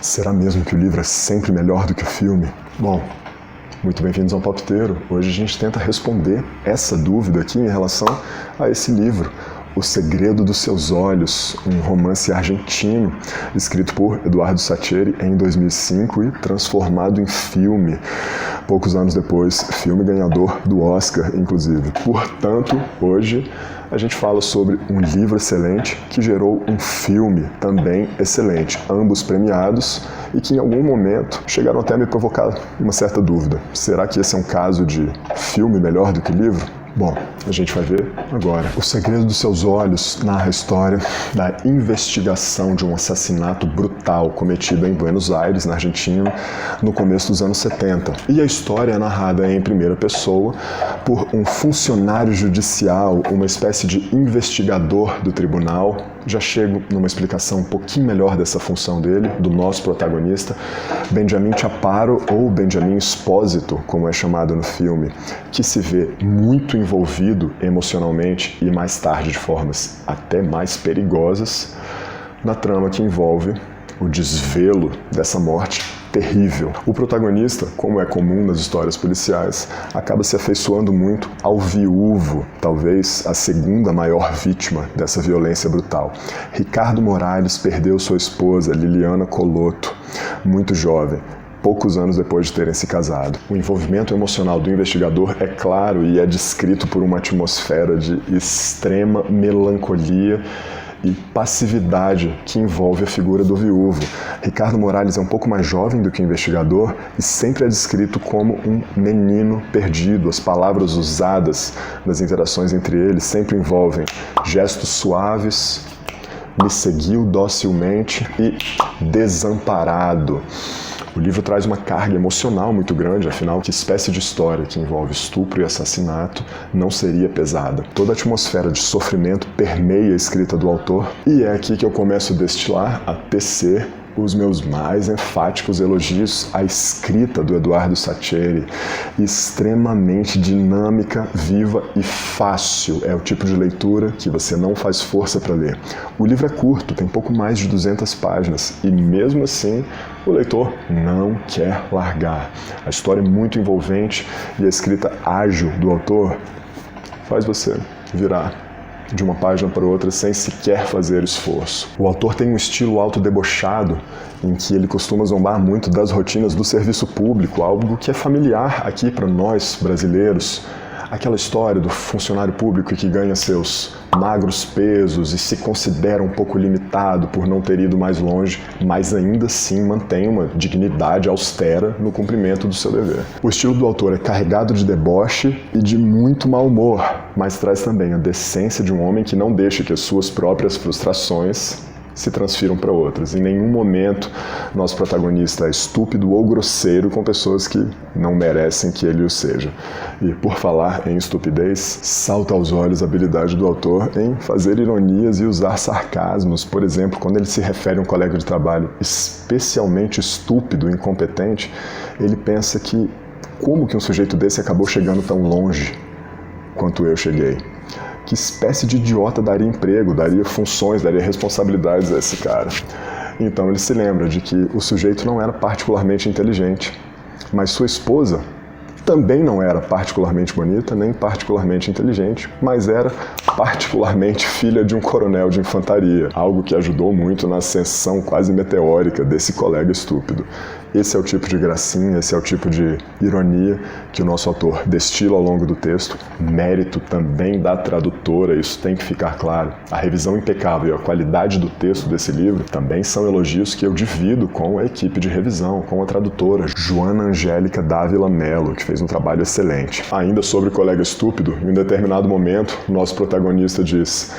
Será mesmo que o livro é sempre melhor do que o filme? Bom, muito bem-vindos ao Palpiteiro. Hoje a gente tenta responder essa dúvida aqui em relação a esse livro, O Segredo dos Seus Olhos, um romance argentino, escrito por Eduardo Sacheri em 2005 e transformado em filme, poucos anos depois, filme ganhador do Oscar, inclusive. Portanto, hoje a gente fala sobre um livro excelente que gerou um filme também excelente, ambos premiados e que em algum momento chegaram até a me provocar uma certa dúvida. Será que esse é um caso de filme melhor do que livro? Bom, a gente vai ver agora. O Segredo dos Seus Olhos narra a história da investigação de um assassinato brutal cometido em Buenos Aires, na Argentina, no começo dos anos 70. E a história é narrada em primeira pessoa por um funcionário judicial, uma espécie de investigador do tribunal. Já chego numa explicação um pouquinho melhor dessa função dele, do nosso protagonista, Benjamin Chaparro, ou Benjamin Espósito, como é chamado no filme, que se vê muito envolvido emocionalmente e mais tarde de formas até mais perigosas na trama que envolve o desvelo dessa morte terrível. O protagonista, como é comum nas histórias policiais, acaba se afeiçoando muito ao viúvo, talvez a segunda maior vítima dessa violência brutal. Ricardo Morales perdeu sua esposa, Liliana Colotto, muito jovem, poucos anos depois de terem se casado. O envolvimento emocional do investigador é claro e é descrito por uma atmosfera de extrema melancolia e passividade que envolve a figura do viúvo. Ricardo Morales é um pouco mais jovem do que o investigador e sempre é descrito como um menino perdido. As palavras usadas nas interações entre eles sempre envolvem gestos suaves, me seguiu docilmente e desamparado. O livro traz uma carga emocional muito grande, afinal, que espécie de história que envolve estupro e assassinato não seria pesada? Toda a atmosfera de sofrimento permeia a escrita do autor, e é aqui que eu começo a destilar, a tecer os meus mais enfáticos elogios à escrita do Eduardo Sacheri, extremamente dinâmica, viva e fácil. É o tipo de leitura que você não faz força para ler. O livro é curto, tem pouco mais de 200 páginas, e mesmo assim o leitor não quer largar. A história é muito envolvente e a escrita ágil do autor faz você virar de uma página para outra sem sequer fazer esforço. O autor tem um estilo autodebochado em que ele costuma zombar muito das rotinas do serviço público, algo que é familiar aqui para nós brasileiros. Aquela história do funcionário público que ganha seus magros pesos e se considera um pouco limitado por não ter ido mais longe, mas ainda assim mantém uma dignidade austera no cumprimento do seu dever. O estilo do autor é carregado de deboche e de muito mau humor, mas traz também a decência de um homem que não deixa que as suas próprias frustrações se transfiram para outras. Em nenhum momento nosso protagonista é estúpido ou grosseiro com pessoas que não merecem que ele o seja. E por falar em estupidez, salta aos olhos a habilidade do autor em fazer ironias e usar sarcasmos. Por exemplo, quando ele se refere a um colega de trabalho especialmente estúpido e incompetente, ele pensa que como que um sujeito desse acabou chegando tão longe quanto eu cheguei? Que espécie de idiota daria emprego, daria funções, daria responsabilidades a esse cara? Então ele se lembra de que o sujeito não era particularmente inteligente, mas sua esposa também não era particularmente bonita, nem particularmente inteligente, mas era particularmente filha de um coronel de infantaria, algo que ajudou muito na ascensão quase meteórica desse colega estúpido. Esse é o tipo de gracinha, esse é o tipo de ironia que o nosso autor destila ao longo do texto. Mérito também da tradutora, isso tem que ficar claro. A revisão impecável e a qualidade do texto desse livro também são elogios que eu divido com a equipe de revisão, com a tradutora, Joana Angélica Dávila Mello, que fez um trabalho excelente. Ainda sobre o colega estúpido, em um determinado momento, nosso protagonista diz: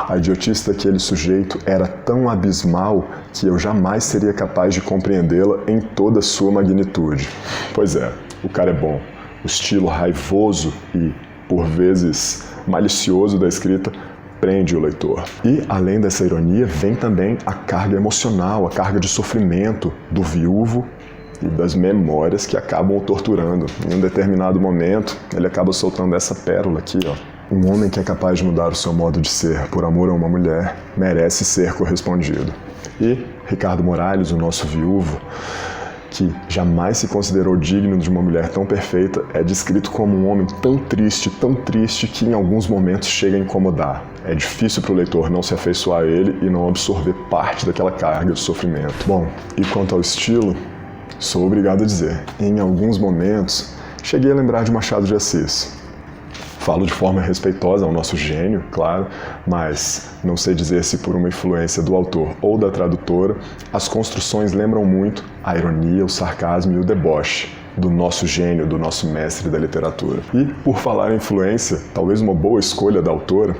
a idiotice daquele sujeito era tão abismal que eu jamais seria capaz de compreendê-la em toda a sua magnitude. Pois é, o cara é bom. O estilo raivoso e, por vezes, malicioso da escrita prende o leitor. E, além dessa ironia, vem também a carga emocional, a carga de sofrimento do viúvo e das memórias que acabam o torturando. Em um determinado momento, ele acaba soltando essa pérola aqui, ó. Um homem que é capaz de mudar o seu modo de ser por amor a uma mulher merece ser correspondido. E Ricardo Morales, o nosso viúvo, que jamais se considerou digno de uma mulher tão perfeita, é descrito como um homem tão triste que em alguns momentos chega a incomodar. É difícil para o leitor não se afeiçoar a ele e não absorver parte daquela carga de sofrimento. Bom, e quanto ao estilo, sou obrigado a dizer, em alguns momentos, cheguei a lembrar de Machado de Assis. Falo de forma respeitosa ao nosso gênio, claro, mas não sei dizer se por uma influência do autor ou da tradutora, as construções lembram muito a ironia, o sarcasmo e o deboche do nosso gênio, do nosso mestre da literatura. E, por falar em influência, talvez uma boa escolha da autora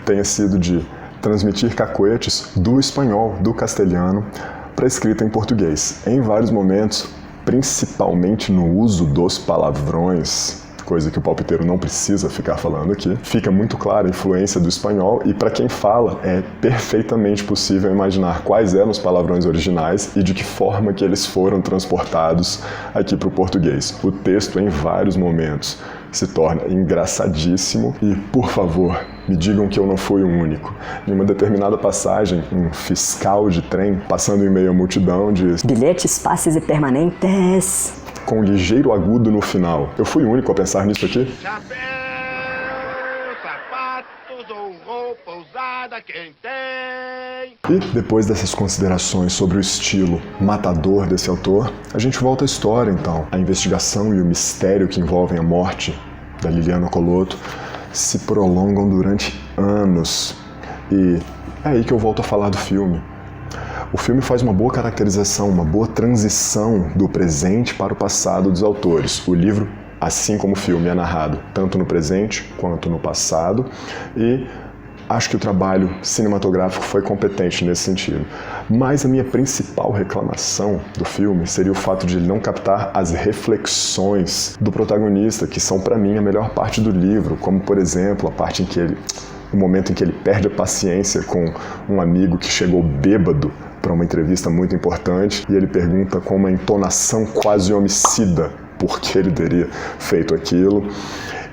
tenha sido de transmitir cacuetes do espanhol, do castelhano, para a escrita em português. Em vários momentos, principalmente no uso dos palavrões, coisa que o palpiteiro não precisa ficar falando aqui, fica muito clara a influência do espanhol e para quem fala é perfeitamente possível imaginar quais eram os palavrões originais e de que forma que eles foram transportados aqui para o português. O texto, em vários momentos, se torna engraçadíssimo e, por favor, me digam que eu não fui o único. Em uma determinada passagem, um fiscal de trem, passando em meio à multidão, diz: bilhetes fáceis e permanentes. Com um ligeiro agudo no final. Eu fui o único a pensar nisso aqui? Chapéu, sapatos ou roupa usada, quem tem? E depois dessas considerações sobre o estilo matador desse autor, a gente volta à história então. A investigação e o mistério que envolvem a morte da Liliana Coloto se prolongam durante anos. E é aí que eu volto a falar do filme. O filme faz uma boa caracterização, uma boa transição do presente para o passado dos autores. O livro, assim como o filme, é narrado tanto no presente quanto no passado e acho que o trabalho cinematográfico foi competente nesse sentido. Mas a minha principal reclamação do filme seria o fato de ele não captar as reflexões do protagonista, que são para mim a melhor parte do livro, como por exemplo a parte em que o momento em que ele perde a paciência com um amigo que chegou bêbado para uma entrevista muito importante e ele pergunta com uma entonação quase homicida por que ele teria feito aquilo.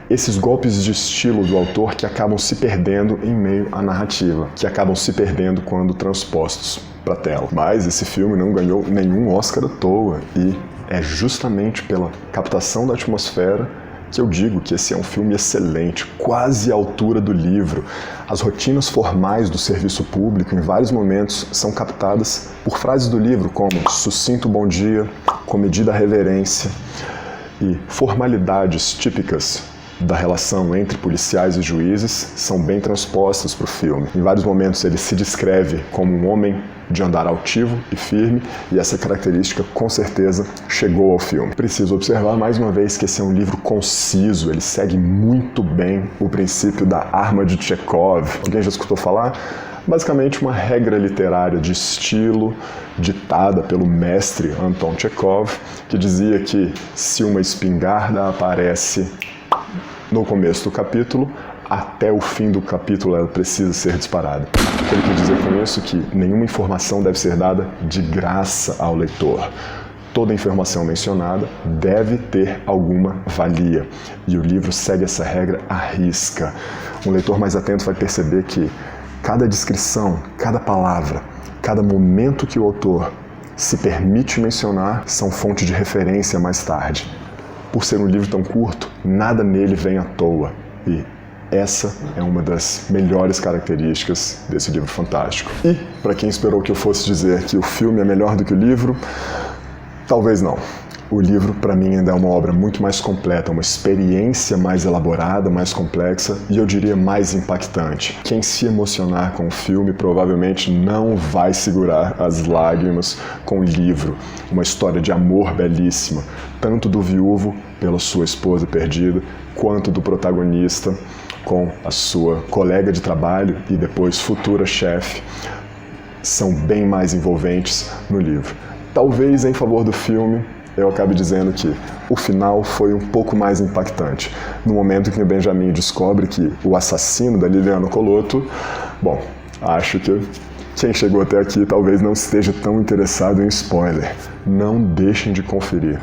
Esses golpes de estilo do autor que acabam se perdendo em meio à narrativa, que acabam se perdendo quando transpostos para a tela. Mas esse filme não ganhou nenhum Oscar à toa e é justamente pela captação da atmosfera que eu digo que esse é um filme excelente, quase à altura do livro. As rotinas formais do serviço público, em vários momentos, são captadas por frases do livro, como sucinto bom dia, comedida reverência, e formalidades típicas da relação entre policiais e juízes são bem transpostas para o filme. Em vários momentos ele se descreve como um homem de andar altivo e firme, e essa característica com certeza chegou ao filme. Preciso observar mais uma vez que esse é um livro conciso, ele segue muito bem o princípio da arma de Chekhov. Alguém já escutou falar? Basicamente uma regra literária de estilo ditada pelo mestre Anton Chekhov, que dizia que se uma espingarda aparece no começo do capítulo, até o fim do capítulo ela precisa ser disparada. O que ele quer dizer com isso? Que nenhuma informação deve ser dada de graça ao leitor. Toda informação mencionada deve ter alguma valia. E o livro segue essa regra à risca. Um leitor mais atento vai perceber que cada descrição, cada palavra, cada momento que o autor se permite mencionar são fonte de referência mais tarde. Por ser um livro tão curto, nada nele vem à toa. E essa é uma das melhores características desse livro fantástico. E, para quem esperou que eu fosse dizer que o filme é melhor do que o livro, talvez não. O livro, para mim, ainda é uma obra muito mais completa, uma experiência mais elaborada, mais complexa e, eu diria, mais impactante. Quem se emocionar com o filme provavelmente não vai segurar as lágrimas com o livro. Uma história de amor belíssima, tanto do viúvo pela sua esposa perdida, quanto do protagonista com a sua colega de trabalho e depois futura chefe, são bem mais envolventes no livro. Talvez, em favor do filme, eu acabe dizendo que o final foi um pouco mais impactante. No momento em que o Benjamin descobre que o assassino da Liliana Coloto, bom, acho que quem chegou até aqui talvez não esteja tão interessado em spoiler. Não deixem de conferir.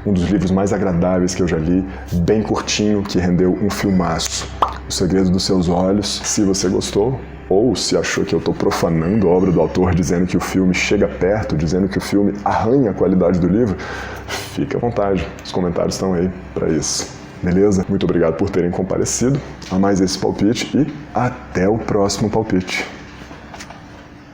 Um dos livros mais agradáveis que eu já li, bem curtinho, que rendeu um filmaço. O Segredo dos Seus Olhos. Se você gostou, ou se achou que eu estou profanando a obra do autor, dizendo que o filme chega perto, dizendo que o filme arranha a qualidade do livro, fique à vontade, os comentários estão aí para isso. Beleza? Muito obrigado por terem comparecido a mais esse palpite e até o próximo palpite.